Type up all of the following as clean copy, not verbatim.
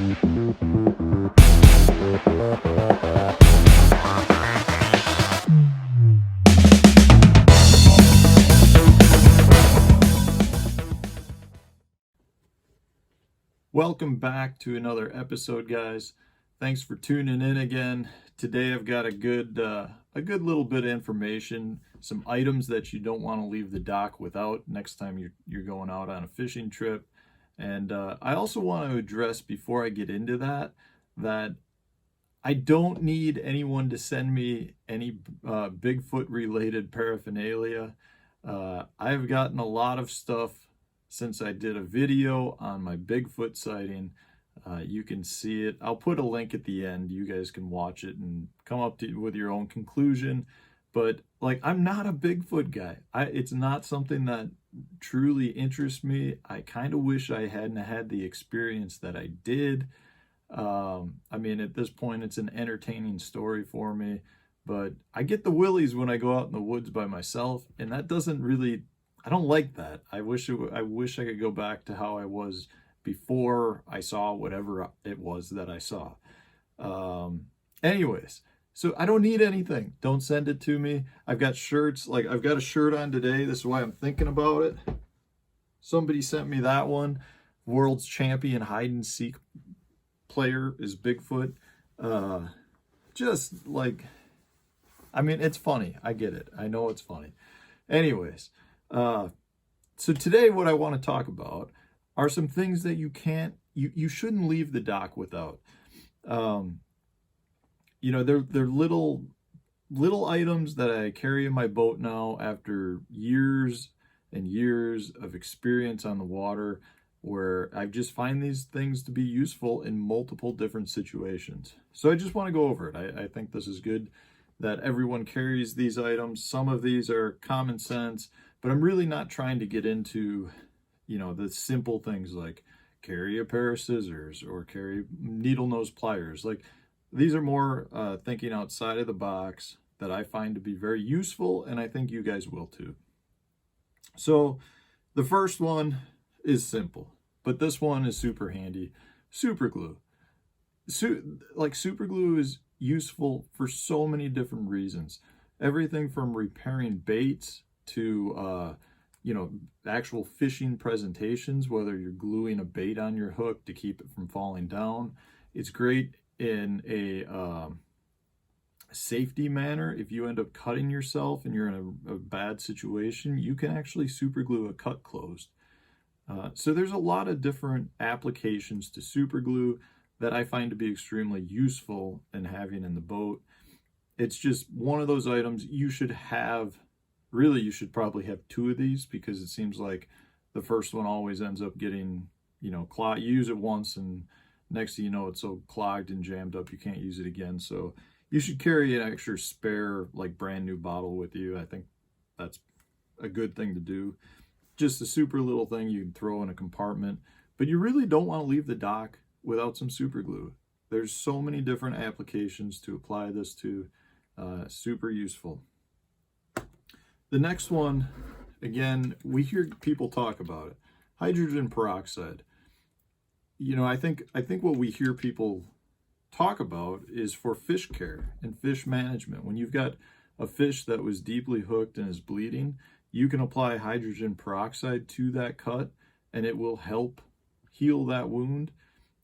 Welcome back to another episode, guys. Thanks for tuning in again. Today I've got a good little bit of information, some items that you don't want to leave the dock without next time you're going out on a fishing trip. And I also want to address, before I get into that I don't need anyone to send me any Bigfoot related paraphernalia. I've gotten a lot of stuff since I did a video on my Bigfoot sighting. You can see it. I'll put a link at the end. You guys can watch it and come up with your own conclusion. But like, I'm not a Bigfoot guy. It's not something that truly interests me. I kind of wish I hadn't had the experience that I did. I mean, at this point, it's an entertaining story for me. But I get the willies when I go out in the woods by myself, and that doesn't really, I don't like that. I wish I could go back to how I was before I saw whatever it was that I saw. Anyways, so I don't need anything. Don't send it to me. I've got shirts. Like, I've got a shirt on today. This is why I'm thinking about it. Somebody sent me that one. World's champion hide and seek player is Bigfoot. Just like, I mean, it's funny. I get it. I know it's funny. Anyways. So today what I want to talk about are some things that you shouldn't leave the dock without. You know, they're little items that I carry in my boat now after years and years of experience on the water, where I just find these things to be useful in multiple different situations. So I just want to go over it. I think this is good that everyone carries these items. Some of these are common sense, but I'm really not trying to get into, you know, the simple things like carry a pair of scissors or carry needle nose pliers. Like, these are more thinking outside of the box that I find to be very useful, and I think you guys will too. So the first one is simple, but this one is super handy. Super glue. Super glue is useful for so many different reasons. Everything from repairing baits to you know, actual fishing presentations, whether you're gluing a bait on your hook to keep it from falling down. It's great in a safety manner. If you end up cutting yourself and you're in a bad situation, you can actually super glue a cut closed. So there's a lot of different applications to super glue that I find to be extremely useful in having in the boat. It's just one of those items you should have. Really, you should probably have two of these, because it seems like the first one always ends up getting, you know, clogged. You use it once and next thing you know, it's so clogged and jammed up you can't use it again. So you should carry an extra spare, like, brand new bottle with you. I think that's a good thing to do. Just a super little thing you can throw in a compartment, but you really don't want to leave the dock without some super glue. There's so many different applications to apply this to. Super useful. The next one, again, we hear people talk about it. Hydrogen peroxide. You know, I think what we hear people talk about is for fish care and fish management. When you've got a fish that was deeply hooked and is bleeding, you can apply hydrogen peroxide to that cut, and it will help heal that wound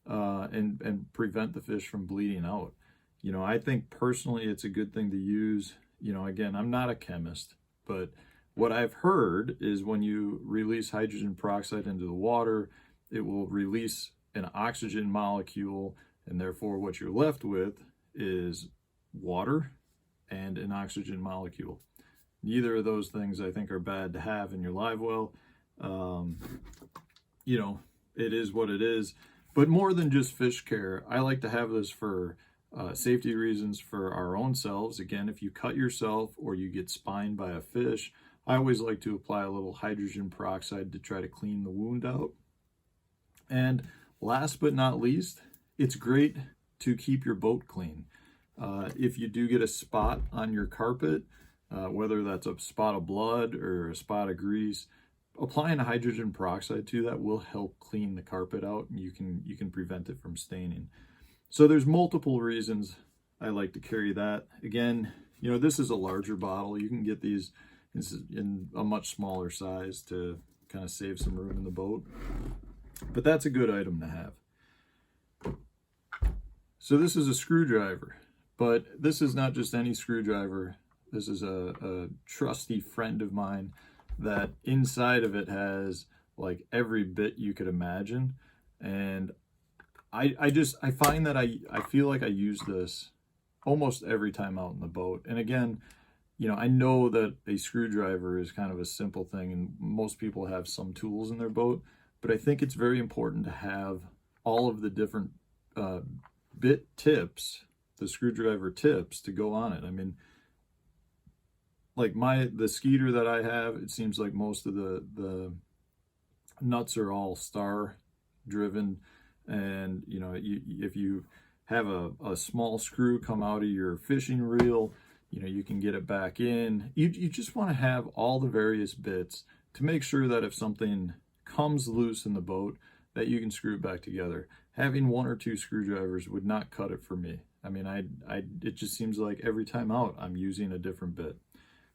and prevent the fish from bleeding out. You know, I think personally it's a good thing to use. You know, again, I'm not a chemist, but what I've heard is when you release hydrogen peroxide into the water, it will release an oxygen molecule, and therefore what you're left with is water and an oxygen molecule. Neither of those things I think are bad to have in your live well. You know, it is what it is. But more than just fish care, I like to have this for safety reasons for our own selves. Again, if you cut yourself or you get spined by a fish, I always like to apply a little hydrogen peroxide to try to clean the wound out. And last but not least, it's great to keep your boat clean. If you do get a spot on your carpet, whether that's a spot of blood or a spot of grease, applying a hydrogen peroxide to that will help clean the carpet out, and you can prevent it from staining. So there's multiple reasons I like to carry that. Again, you know, this is a larger bottle. You can get these in a much smaller size to kind of save some room in the boat. But that's a good item to have. So this is a screwdriver, but this is not just any screwdriver. This is a trusty friend of mine that inside of it has like every bit you could imagine. And I find that I feel like I use this almost every time out in the boat. And again, you know, I know that a screwdriver is kind of a simple thing and most people have some tools in their boat, but I think it's very important to have all of the different bit tips, the screwdriver tips to go on it. I mean, like the Skeeter that I have, it seems like most of the nuts are all star driven, and you know, if you have a small screw come out of your fishing reel, you know, you can get it back in. You just want to have all the various bits to make sure that if something comes loose in the boat, that you can screw it back together. Having one or two screwdrivers would not cut it for me. I mean, it just seems like every time out I'm using a different bit.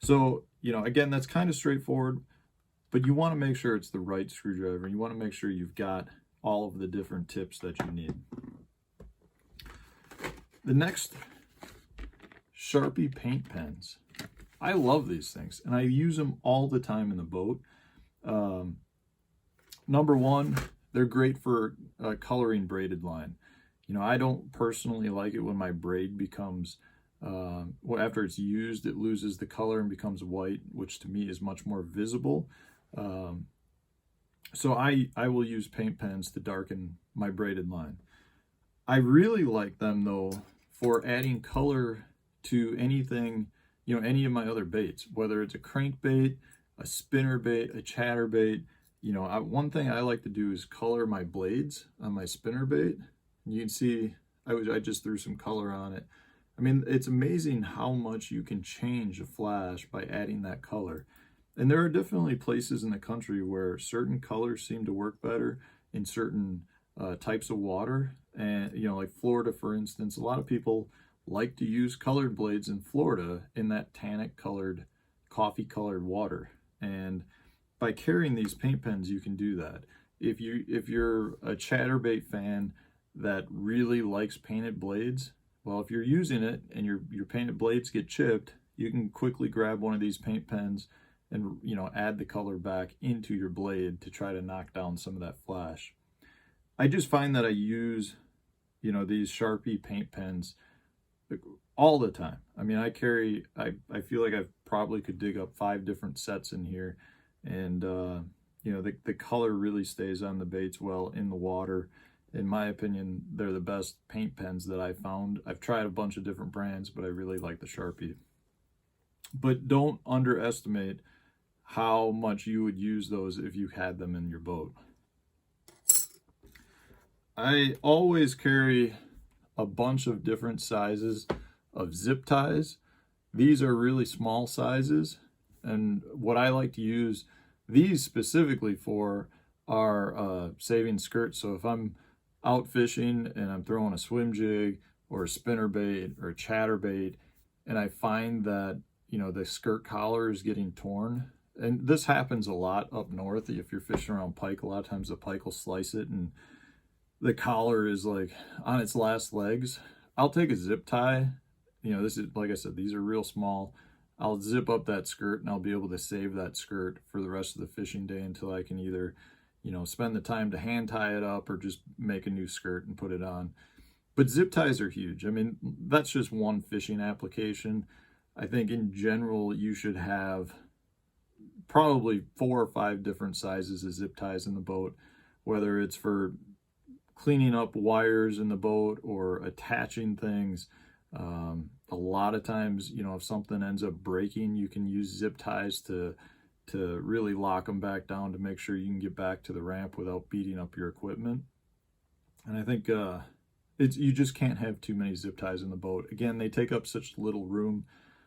So, you know, again, that's kind of straightforward, but you want to make sure it's the right screwdriver. You want to make sure you've got all of the different tips that you need. The next, Sharpie paint pens. I love these things and I use them all the time in the boat. Number one, they're great for coloring braided line. You know, I don't personally like it when my braid becomes, well, after it's used, it loses the color and becomes white, which to me is much more visible. So I will use paint pens to darken my braided line. I really like them though for adding color to anything, you know, any of my other baits, whether it's a crankbait, a spinner bait, a chatterbait. You know, one thing I like to do is color my blades on my spinner bait. You can see I just threw some color on it. I mean, it's amazing how much you can change a flash by adding that color. And there are definitely places in the country where certain colors seem to work better in certain types of water. And, you know, like Florida, for instance, a lot of people like to use colored blades in Florida in that tannic colored, coffee colored water. And by carrying these paint pens, you can do that. If you're a chatterbait fan that really likes painted blades, well, if you're using it and your painted blades get chipped, you can quickly grab one of these paint pens and, you know, add the color back into your blade to try to knock down some of that flash. I just find that I use, you know, these Sharpie paint pens all the time. I mean, I feel like I probably could dig up 5 different sets in here, and you know, the color really stays on the baits well in the water. In my opinion, they're the best paint pens that I found. I've tried a bunch of different brands, but I really like the Sharpie. But don't underestimate how much you would use those if you had them in your boat. I always carry a bunch of different sizes of zip ties. These are really small sizes, and what I like to use these specifically for are saving skirts. So if I'm out fishing and I'm throwing a swim jig or a spinner bait or a chatterbait, and I find that, you know, the skirt collar is getting torn, and this happens a lot up north. If you're fishing around pike, a lot of times the pike will slice it and the collar is like on its last legs. I'll take a zip tie. You know, this is, like I said, these are real small. I'll zip up that skirt and I'll be able to save that skirt for the rest of the fishing day until I can either, you know, spend the time to hand tie it up or just make a new skirt and put it on. But zip ties are huge. I mean, that's just one fishing application. I think in general, you should have probably 4 or 5 different sizes of zip ties in the boat, whether it's for cleaning up wires in the boat or attaching things. A lot of times, you know, if something ends up breaking, you can use zip ties to really lock them back down to make sure you can get back to the ramp without beating up your equipment. And I think you just can't have too many zip ties in the boat. Again, they take up such little room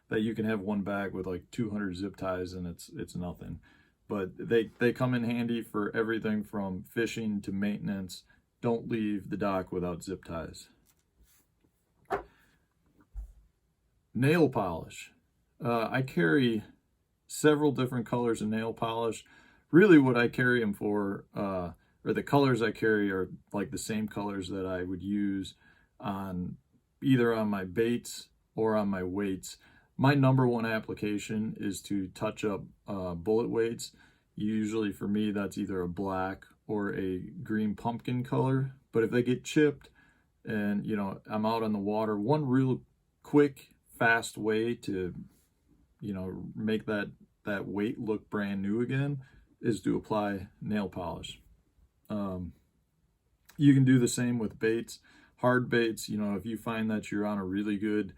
that you can have one bag with like 200 zip ties and it's nothing. but they come in handy for everything from fishing to maintenance. Don't leave the dock without zip ties. Nail polish. I carry several different colors of nail polish. Really what I carry them for, or the colors I carry are like the same colors that I would use on either on my baits or on my weights. My number one application is to touch up bullet weights. Usually for me, that's either a black or a green pumpkin color. But if they get chipped and, you know, I'm out on the water, one real quick, fast way to, you know, make that weight look brand new again is to apply nail polish. You can do the same with baits, hard baits. You know, if you find that you're on a really good,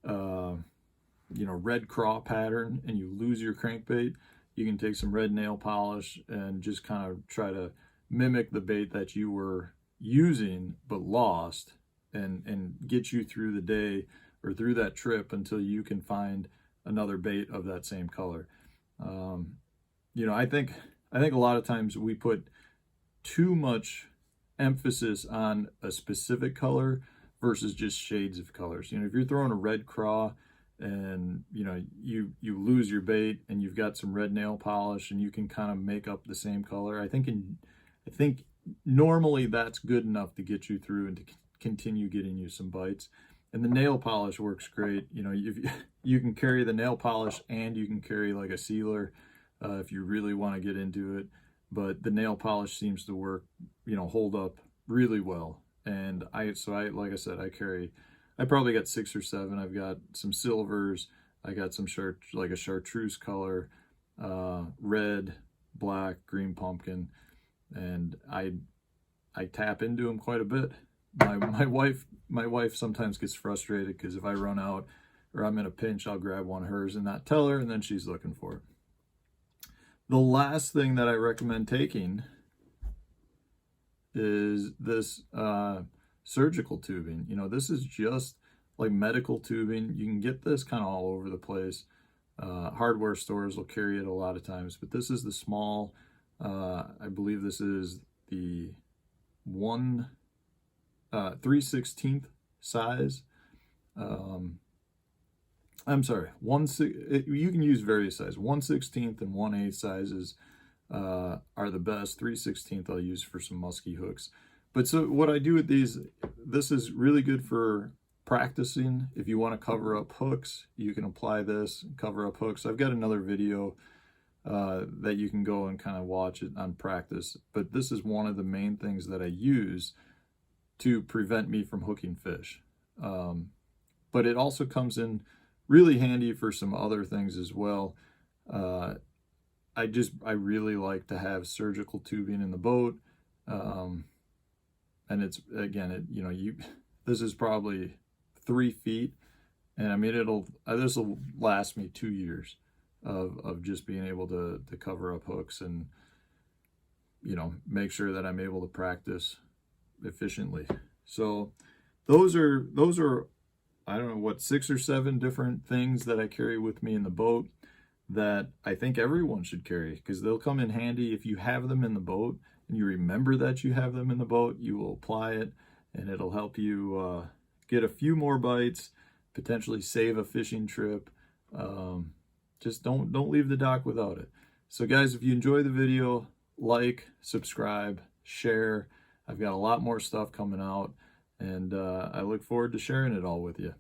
you know, red craw pattern and you lose your crankbait, you can take some red nail polish and just kind of try to mimic the bait that you were using but lost, and get you through the day or through that trip until you can find another bait of that same color. You know, I think a lot of times we put too much emphasis on a specific color versus just shades of colors. You know, if you're throwing a red craw and, you know, you lose your bait and you've got some red nail polish and you can kind of make up the same color, I think normally that's good enough to get you through and to continue getting you some bites. And the nail polish works great. You know, you can carry the nail polish and you can carry like a sealer if you really want to get into it. But the nail polish seems to work, you know, hold up really well. And I like I said, I probably got 6 or 7. I've got some silvers. I got some like a chartreuse color, red, black, green pumpkin, and I tap into them quite a bit. My wife sometimes gets frustrated because if I run out or I'm in a pinch, I'll grab one of hers and not tell her, and then she's looking for it. The last thing that I recommend taking is this surgical tubing. You know, this is just like medical tubing. You can get this kind of all over the place. Hardware stores will carry it a lot of times, but this is the small, I believe this is the 3/16 size. I'm sorry, you can use various sizes. 1/16 and 1/8 sizes are the best. 3/16 I'll use for some musky hooks. But so what I do with these, this is really good for practicing. If you want to cover up hooks, you can apply this, cover up hooks. I've got another video that you can go and kind of watch it on practice. But this is one of the main things that I use to prevent me from hooking fish. But it also comes in really handy for some other things as well. I really like to have surgical tubing in the boat. And it's, again, you know, this is probably 3 feet, and I mean, this will last me 2 years of just being able to cover up hooks and, you know, make sure that I'm able to practice efficiently. So those are I don't know what, 6 or 7 different things that I carry with me in the boat that I think everyone should carry, because they'll come in handy if you have them in the boat and you remember that you have them in the boat. You will apply it and it'll help you get a few more bites, potentially save a fishing trip. Just don't leave the dock without it. So guys, if you enjoy the video, like, subscribe, share. I've got a lot more stuff coming out, and I look forward to sharing it all with you.